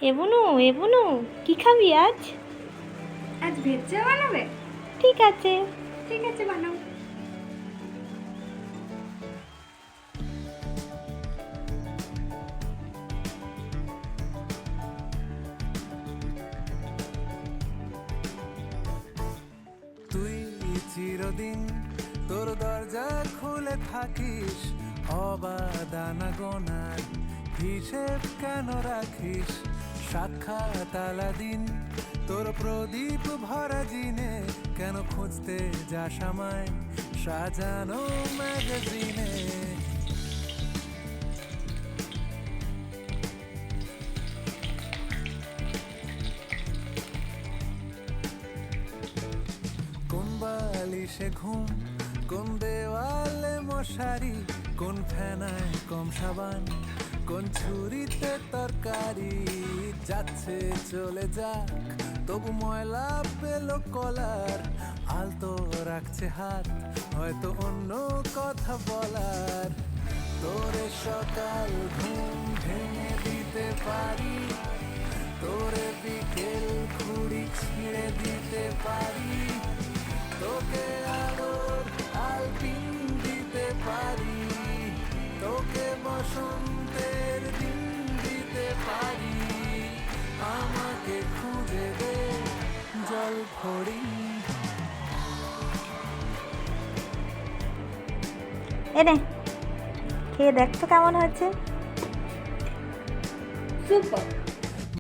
এবনু এবনু কি খাবি আজ? আজ ভেজ চা বানাবে? ঠিক আছে। ঠিক আছে, বানাও। তুই চিরদিন তোর দরজা খুলে থাকিস, অবাদানা গোনার হিসেব কেন রাখিস? সাক্ষাৎ আলাদিন তোর প্রদীপ ভরা জিনে, কেন খুঁজতে যাস আমায় সাজানো ম্যাগাজিনে? কোন বালিশে ঘুম, কোন দেওয়ালে মশারি, কোন ফেনায় কম সাবান, কোন ছুরিতে তরকারি? যাচ্ছে চলে যাক, তবু ময়লা পেল কলার, আলতো রাখছে হাত, হয়তো অন্য কথা বলার। তোরে সকাল ঘুম ভেঙে দিতে পারি, তোরে বিকেল ঘুড়ি ছিঁড়ে দিতে পারি, তোকে আলোর আলপিন দিতে পারি, তোকে বসন্তের দিন দিতে পারি। আমাকে খুঁজে দে জল ফড়ি। এনে খেয়ে দেখ তো কেমন হয়েছে। সুপার।